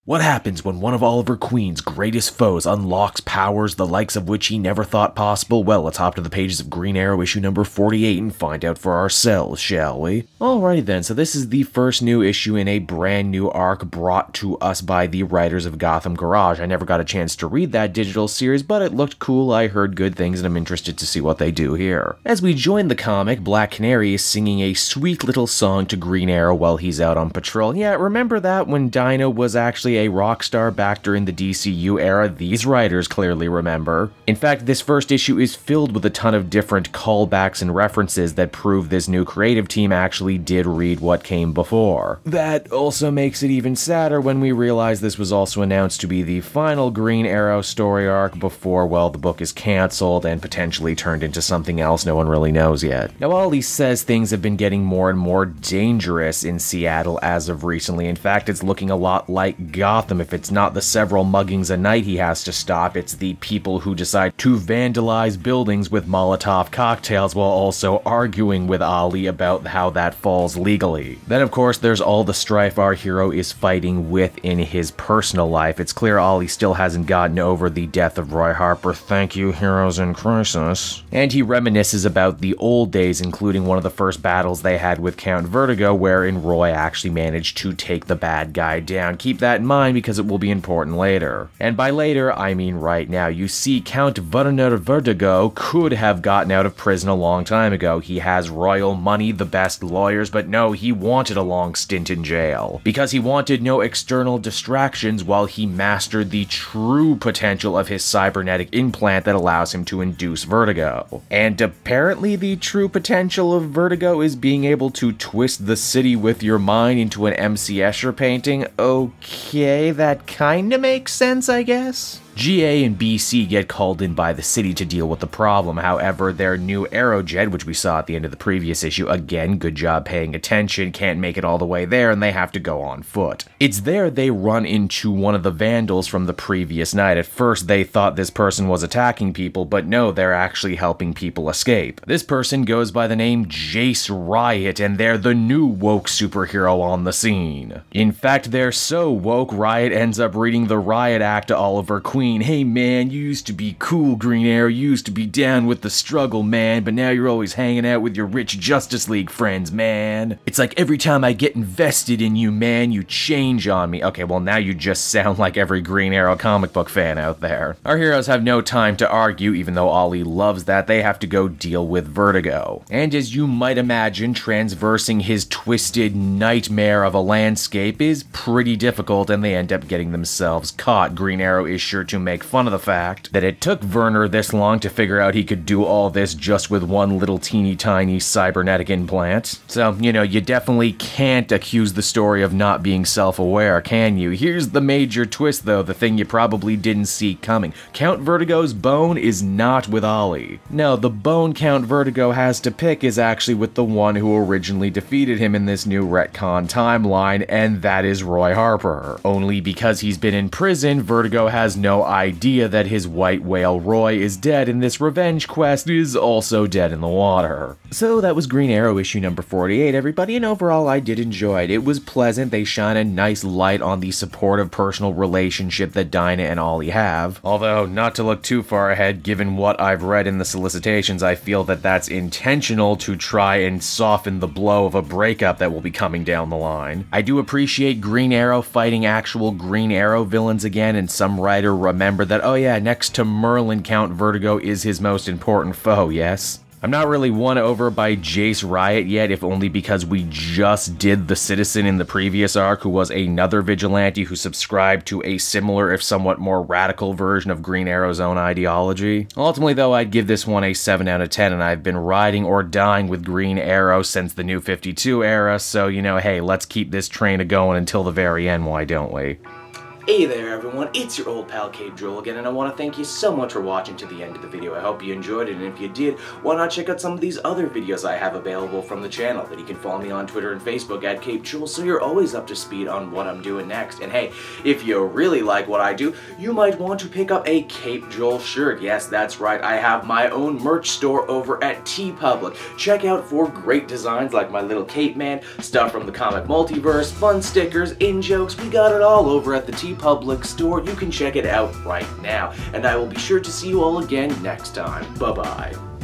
What happens when one of Oliver Queen's greatest foes unlocks powers the likes of which he never thought possible? Well, let's hop to the pages of Green Arrow issue number 48 and find out for ourselves, shall we? Alrighty then, so this is the first new issue in a brand new arc brought to us by the writers of Gotham Garage. I never got a chance to read that digital series, but it looked cool, I heard good things, and I'm interested to see what they do here. As we join the comic, Black Canary is singing a sweet little song to Green Arrow while he's out on patrol. Yeah, remember that when Dino was actually a rock star back during the DCU era? These writers clearly remember. In fact, this first issue is filled with a ton of different callbacks and references that prove this new creative team actually did read what came before. That also makes it even sadder when we realize this was also announced to be the final Green Arrow story arc before, well, the book is cancelled and potentially turned into something else no one really knows yet. Now, Ollie says things have been getting more and more dangerous in Seattle as of recently. In fact, it's looking a lot like Gotham. If it's not the several muggings a night he has to stop, it's the people who decide to vandalize buildings with Molotov cocktails while also arguing with Ollie about how that falls legally. Then of course there's all the strife our hero is fighting with in his personal life. It's clear Ollie still hasn't gotten over the death of Roy Harper, thank you heroes in crisis. And he reminisces about the old days, including one of the first battles they had with Count Vertigo, wherein Roy actually managed to take the bad guy down. Keep that in mind because it will be important later. And by later, I mean right now. You see, Count Vertigo could have gotten out of prison a long time ago. He has royal money, the best lawyers, but no, he wanted a long stint in jail. Because he wanted no external distractions while he mastered the true potential of his cybernetic implant that allows him to induce vertigo. And apparently the true potential of vertigo is being able to twist the city with your mind into an MC Escher painting. Okay, that kinda makes sense, I guess. GA and BC get called in by the city to deal with the problem. However, their new Aerojet, which we saw at the end of the previous issue, again, good job paying attention, can't make it all the way there and they have to go on foot. It's there they run into one of the vandals from the previous night. At first, they thought this person was attacking people, but no, they're actually helping people escape. This person goes by the name Jace Riot, and they're the new woke superhero on the scene. In fact, they're so woke, Riot ends up reading the Riot Act to Oliver Queen. Hey man, you used to be cool, Green Arrow, you used to be down with the struggle, man, but now you're always hanging out with your rich Justice League friends, man. It's like every time I get invested in you, man, you change on me. Okay, well now you just sound like every Green Arrow comic book fan out there. Our heroes have no time to argue, even though Ollie loves that. They have to go deal with Vertigo. And as you might imagine, transversing his twisted nightmare of a landscape is pretty difficult, and they end up getting themselves caught. Green Arrow is sure to make fun of the fact that it took Werner this long to figure out he could do all this just with one little teeny tiny cybernetic implant. So, you know, you definitely can't accuse the story of not being self-aware, can you? Here's the major twist though, the thing you probably didn't see coming. Count Vertigo's bone is not with Ollie. No, the bone Count Vertigo has to pick is actually with the one who originally defeated him in this new retcon timeline, and that is Roy Harper. Only because he's been in prison, Vertigo has no idea that his white whale Roy is dead, and this revenge quest is also dead in the water. So that was Green Arrow issue number 48, everybody, and overall I did enjoy it. It was pleasant. They shine a nice light on the supportive personal relationship that Dinah and Ollie have. Although, not to look too far ahead, given what I've read in the solicitations, I feel that that's intentional to try and soften the blow of a breakup that will be coming down the line. I do appreciate Green Arrow fighting actual Green Arrow villains again, and some writer remember that, oh yeah, next to Merlin, Count Vertigo is his most important foe, yes? I'm not really won over by Jace Riot yet, if only because we just did the Citizen in the previous arc, who was another vigilante who subscribed to a similar, if somewhat more radical version of Green Arrow's own ideology. Ultimately though, I'd give this one a 7 out of 10, and I've been riding or dying with Green Arrow since the New 52 era, so you know, hey, let's keep this train a-going until the very end, why don't we? Hey there everyone, it's your old pal Cape Joel again, and I want to thank you so much for watching to the end of the video. I hope you enjoyed it, and if you did, why not check out some of these other videos I have available from the channel. Then you can follow me on Twitter and Facebook at Cape Joel, so you're always up to speed on what I'm doing next. And hey, if you really like what I do, you might want to pick up a Cape Joel shirt. Yes, that's right, I have my own merch store over at TeePublic. Check out for great designs like my little Cape Man, stuff from the comic multiverse, fun stickers, in-jokes, we got it all over at the TeePublic TeePublic store. You can check it out right now. And I will be sure to see you all again next time. Bye-bye.